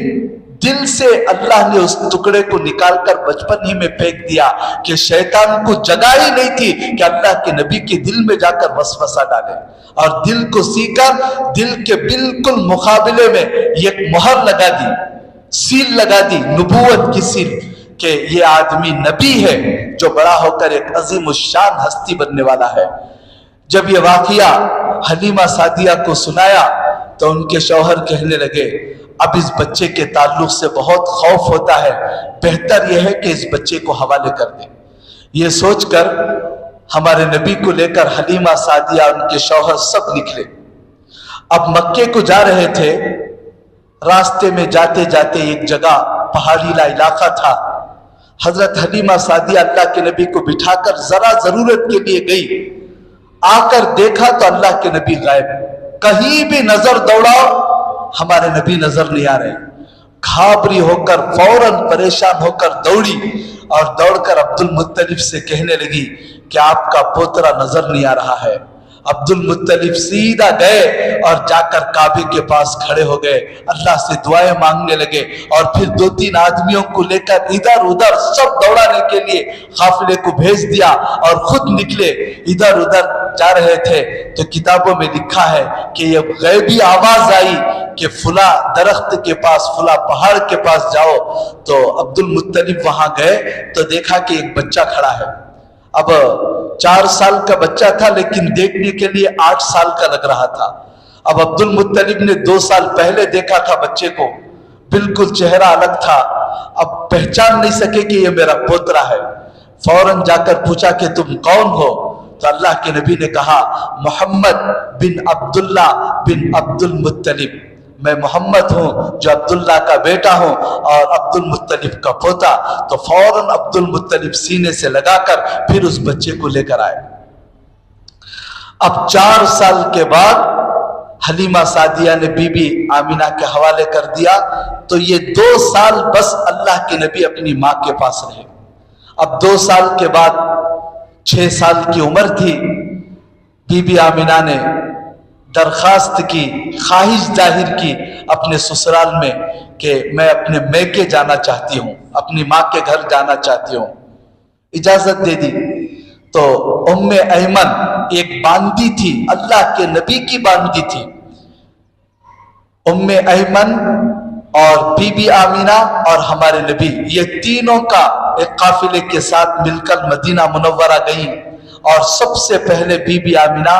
دل سے اللہ نے اس ٹکڑے کو نکال کر بچپن ہی میں پھینک دیا کہ شیطان کو جگہ ہی نہیں تھی کہ اللہ کے نبی کے دل میں جا کر وسوسہ ڈالے، اور دل کو سی کر دل کے بالکل مقابلے میں ایک مہر لگا دی، سیل لگا دی، نبوت کی سیل، کہ یہ آدمی نبی ہے جو بڑا ہو کر ایک عظیم الشان ہستی بننے والا ہے۔ جب یہ واقعہ حلیمہ سعدیہ کو سنایا تو ان کے شوہر کہنے لگے اب اس بچے کے تعلق سے بہت خوف ہوتا ہے، بہتر یہ ہے کہ اس بچے کو حوالے کر دیں۔ یہ سوچ کر ہمارے نبی کو لے کر حلیمہ سعدیہ، ان کے شوہر سب نکلے۔ اب مکے کو جا رہے تھے، راستے میں جاتے جاتے ایک جگہ پہاڑی علاقہ تھا، حضرت حلیمہ سعدیہ اللہ کے نبی کو بٹھا کر ذرا ضرورت کے لیے گئی، آ کر دیکھا تو اللہ کے نبی غائب، کہیں بھی نظر دوڑاؤ ہمارے نبی نظر نہیں آ رہے۔ گھابری ہو کر، فوراً پریشان ہو کر دوڑی، اور دوڑ کر عبد المطلب سے کہنے لگی کہ آپ کا پوترا نظر نہیں آ رہا ہے۔ عبد المطلب سیدھا گئے اور جا کر کعبے کے پاس کھڑے ہو گئے، اللہ سے دعائیں مانگنے لگے، اور پھر 2-3 آدمیوں کو لے کر ادھر ادھر سب دوڑانے کے لیے قافلے کو بھیج دیا، اور خود نکلے ادھر ادھر جا رہے تھے تو کتابوں میں لکھا ہے کہ یہ غیبی آواز آئی کہ فلاں درخت کے پاس، فلاں پہاڑ کے پاس جاؤ۔ تو عبد المطلب وہاں گئے تو دیکھا کہ ایک بچہ کھڑا ہے۔ اب 4 سال کا بچہ تھا لیکن دیکھنے کے لیے 8 سال کا لگ رہا تھا۔ اب عبد المطلب نے 2 سال پہلے دیکھا تھا بچے کو، بالکل چہرہ الگ تھا، اب پہچان نہیں سکے کہ یہ میرا پوترا ہے۔ فوراً جا کر پوچھا کہ تم کون ہو؟ تو اللہ کے نبی نے کہا محمد بن عبداللہ بن عبد المطلب، میں محمد ہوں جو عبداللہ کا بیٹا ہوں اور عبد المطلب کا پوتا۔ تو فوراً عبد المطلب سینے سے لگا کر پھر اس بچے کو لے کر آئے۔ اب 4 سال کے بعد حلیمہ سعدیہ نے بی بی آمینہ کے حوالے کر دیا، تو یہ 2 سال بس اللہ کے نبی اپنی ماں کے پاس رہے۔ اب 2 سال کے بعد 6 سال کی عمر تھی، بی بی آمینہ نے درخواست کی، خواہش ظاہر کی اپنے سسرال میں کہ میں اپنے میکے جانا چاہتی ہوں، اپنی ماں کے گھر جانا چاہتی ہوں۔ اجازت دے دی۔ تو ام ایمن ایک باندی تھی، اللہ کے نبی کی باندی تھی۔ ام ایمن اور بی بی آمینہ اور ہمارے نبی، یہ تینوں کا ایک قافلے کے ساتھ مل کر مدینہ منورہ گئیں، اور سب سے پہلے بی بی آمینہ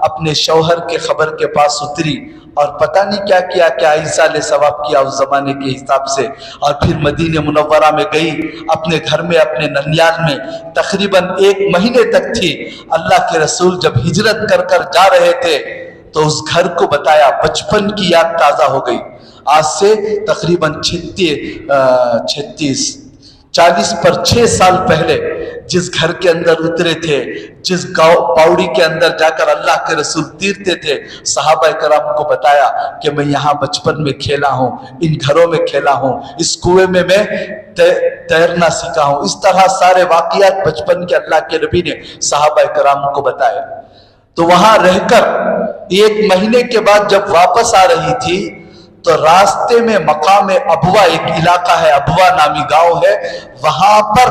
اپنے شوہر کے خبر کے پاس اتری اور پتہ نہیں کیا کیا، کیا ایصال ثواب کیا اس زمانے کے حساب سے، اور پھر مدینہ منورہ میں گئی، اپنے گھر میں، اپنے ننیال میں تقریباً 1 مہینے تک تھی۔ اللہ کے رسول جب ہجرت کر کر جا رہے تھے تو اس گھر کو بتایا، بچپن کی یاد تازہ ہو گئی۔ آج سے تقریباً 40 پر 6 سال پہلے جس گھر کے اندر اترے تھے، جس گاؤں پاؤڑی کے اندر جا کر اللہ کے رسول تیرتے تھے، صحابہ کرام کو بتایا کہ میں یہاں بچپن میں کھیلا ہوں، ان گھروں میں کھیلا ہوں، اس کنویں میں میں تیرنا سیکھا ہوں۔ اس طرح سارے واقعات بچپن کے اللہ کے نبی نے صحابہ کرام کو بتائے۔ تو وہاں رہ کر 1 مہینے کے بعد جب واپس آ رہی تھی تو راستے میں مقام ابوا، ایک علاقہ ہے ابوا نامی گاؤں ہے، وہاں پر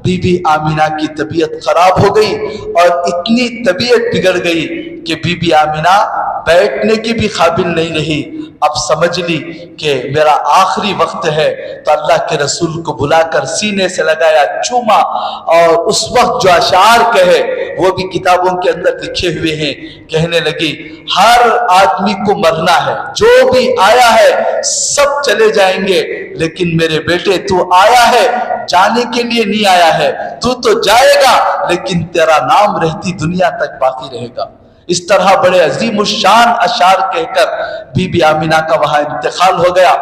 بی بی آمینہ کی طبیعت خراب ہو گئی، اور اتنی طبیعت بگڑ گئی کہ بی بی آمینہ بیٹھنے کی بھی قابل نہیں رہی۔ اب سمجھ لی کہ میرا آخری وقت ہے، تو اللہ کے رسول کو بلا کر سینے سے لگایا، چوما، اور اس وقت جو اشعار کہے وہ بھی کتابوں کے اندر لکھے ہوئے ہیں۔ کہنے لگی ہر آدمی کو مرنا ہے، جو بھی آیا ہے سب چلے جائیں گے، لیکن میرے بیٹے تو آیا ہے، جانے کے لیے نہیں آیا ہے، تو جائے گا لیکن تیرا نام رہتی دنیا تک باقی رہے گا۔ اس طرح بڑے عظیم الشان اشعار کہہ کر بی بی آمینہ کا وہاں انتقال ہو گیا،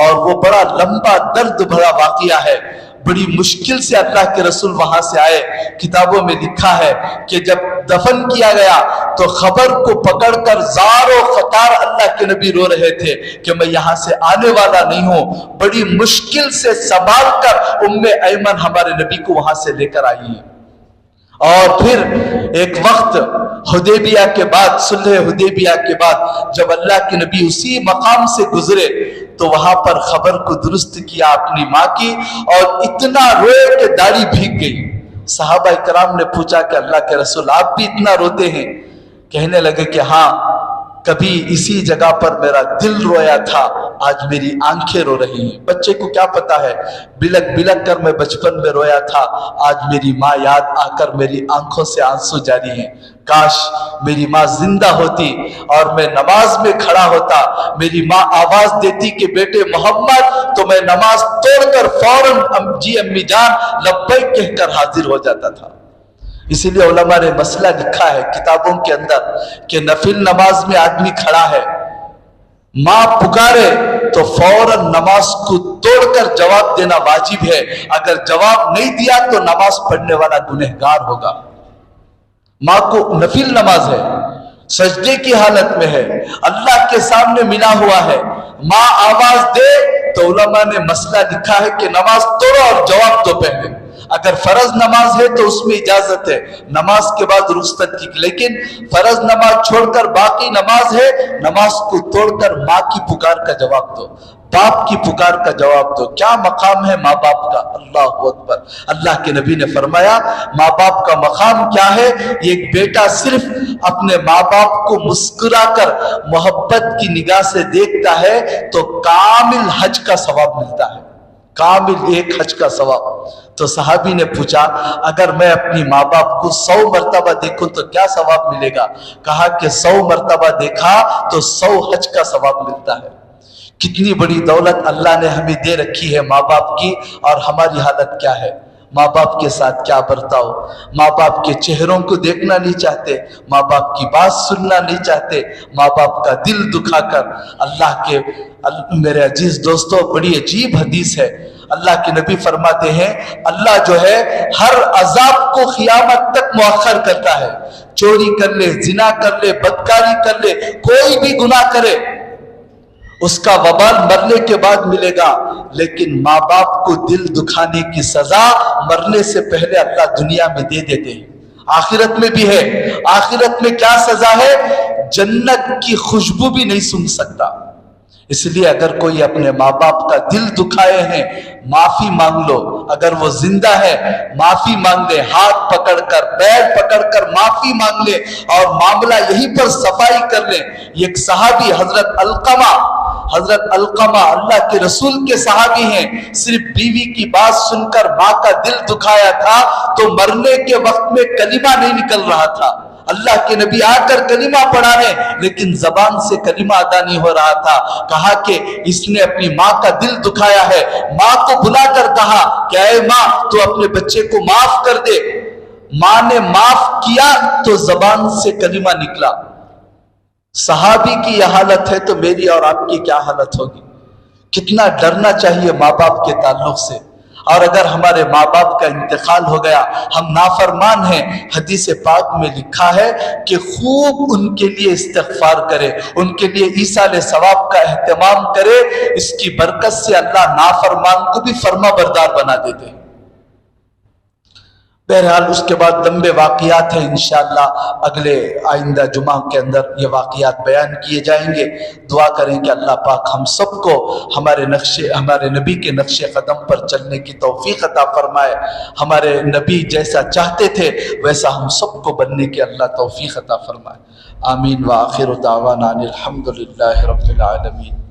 اور وہ بڑا لمبا درد بھرا واقعہ ہے۔ بڑی مشکل سے اللہ کے رسول وہاں سے آئے۔ کتابوں میں لکھا ہے کہ جب دفن کیا گیا تو خبر کو پکڑ کر زار و خطار اللہ کے نبی رو رہے تھے کہ میں یہاں سے آنے والا نہیں ہوں۔ بڑی مشکل سے سنبھال کر ام ایمن ہمارے نبی کو وہاں سے لے کر آئی ہیں۔ اور پھر ایک وقت حدیبیہ کے بعد، صلح حدیبیہ کے بعد جب اللہ کے نبی اسی مقام سے گزرے تو وہاں پر خبر کو درست کیا اپنی ماں کی، اور اتنا روئے کہ داڑھی بھیگ گئی۔ صحابہ کرام نے پوچھا کہ اللہ کے رسول آپ بھی اتنا روتے ہیں؟ کہنے لگے کہ ہاں، کبھی اسی جگہ پر میرا دل رویا تھا، آج میری آنکھیں رو رہی ہیں۔ بچے کو کیا پتا ہے، بلک بلک کر میں بچپن میں رویا تھا، آج میری ماں یاد آ کر میری آنکھوں سے آنسو جاری ہیں۔ کاش میری ماں زندہ ہوتی اور میں نماز میں کھڑا ہوتا، میری ماں آواز دیتی کہ بیٹے محمد، تو میں نماز توڑ کر فوراً جی امی جان لبیک کہہ کر حاضر ہو جاتا تھا۔ اسی لیے علماء نے مسئلہ لکھا ہے کتابوں کے اندر کہ نفل نماز میں آدمی کھڑا ہے، ماں پکارے تو فوراً نماز کو توڑ کر جواب دینا واجب ہے، اگر جواب نہیں دیا تو نماز پڑھنے والا گنہگار ہوگا۔ ماں کو نفل نماز ہے، سجدے کی حالت میں ہے، اللہ کے سامنے ملا ہوا ہے، ماں آواز دے تو علماء نے مسئلہ لکھا ہے کہ نماز توڑو اور جواب دو پہلے۔ اگر فرض نماز ہے تو اس میں اجازت ہے نماز کے بعد رخصت کی، لیکن فرض نماز چھوڑ کر باقی نماز ہے، نماز کو توڑ کر ماں کی پکار کا جواب دو۔ باپ کی پکار کا جواب دو. کیا مقام ہے ماں باپ کا؟ اللہ اکبر. اللہ کے نبی نے فرمایا ماں باپ کا مقام کیا ہے؟ ایک بیٹا صرف اپنے ماں باپ کو مسکرا کر محبت کی نگاہ سے دیکھتا ہے تو کامل حج کا ثواب ملتا ہے، کامل ایک حج کا ثواب. تو صحابی نے پوچھا اگر میں اپنی ماں باپ کو 100 مرتبہ دیکھوں تو کیا ثواب ملے گا؟ کہا کہ 100 مرتبہ دیکھا تو 100 حج کا ثواب ملتا ہے. کتنی بڑی دولت اللہ نے ہمیں دے رکھی ہے ماں باپ کی، اور ہماری حالت کیا ہے؟ ماں باپ کے ساتھ کیا برتاؤ؟ ماں باپ کے چہروں کو دیکھنا نہیں چاہتے، ماں باپ کی بات سننا نہیں چاہتے، ماں باپ کا دل دکھا کر. اللہ کے میرے عزیز دوستو، بڑی عجیب حدیث ہے. اللہ کے نبی فرماتے ہیں اللہ جو ہے ہر عذاب کو قیامت تک مؤخر کرتا ہے. چوری کر لے، زنا کر لے، بدکاری کر لے، کوئی بھی گناہ کرے، اس کا وبال مرنے کے بعد ملے گا، لیکن ماں باپ کو دل دکھانے کی سزا مرنے سے پہلے اللہ دنیا میں دے دیتے ہیں. آخرت میں بھی ہے. آخرت میں کیا سزا ہے؟ جنت کی خوشبو بھی نہیں سن سکتا. اس لیے اگر کوئی اپنے ماں باپ کا دل دکھائے ہیں معافی مانگ لو. اگر وہ زندہ ہے معافی مانگ لے، ہاتھ پکڑ کر پیر پکڑ کر معافی مانگ لے اور معاملہ یہیں پر صفائی کر لے. ایک صحابی حضرت علقمہ اللہ کے رسول کے صحابی ہیں، صرف بیوی کی بات سن کر ماں کا دل دکھایا تھا تو مرنے کے وقت میں کلمہ نہیں نکل رہا تھا. اللہ کے نبی آ کر کلمہ پڑھا رہے لیکن زبان سے کلمہ ادا نہیں ہو رہا تھا. کہا کہ اس نے اپنی ماں کا دل دکھایا ہے. ماں کو بلا کر کہا کہ اے ماں تو اپنے بچے کو معاف کر دے. ماں نے معاف کیا تو زبان سے کلمہ نکلا. صحابی کی یہ حالت ہے تو میری اور آپ کی کیا حالت ہوگی؟ کتنا ڈرنا چاہیے ماں باپ کے تعلق سے. اور اگر ہمارے ماں باپ کا انتقال ہو گیا، ہم نافرمان ہیں، حدیث پاک میں لکھا ہے کہ خوب ان کے لیے استغفار کرے، ان کے لیے ایصال ثواب کا اہتمام کرے. اس کی برکت سے اللہ نافرمان کو بھی فرما بردار بنا دیتے ہیں. بہرحال اس کے بعد لمبے واقعات ہیں، انشاءاللہ اگلے آئندہ جمعہ کے اندر یہ واقعات بیان کیے جائیں گے. دعا کریں کہ اللہ پاک ہم سب کو ہمارے نبی کے نقش قدم پر چلنے کی توفیق عطا فرمائے. ہمارے نبی جیسا چاہتے تھے ویسا ہم سب کو بننے کی اللہ توفیق عطا فرمائے. آمین. وآخر دعوانا الحمدللہ رب العالمین.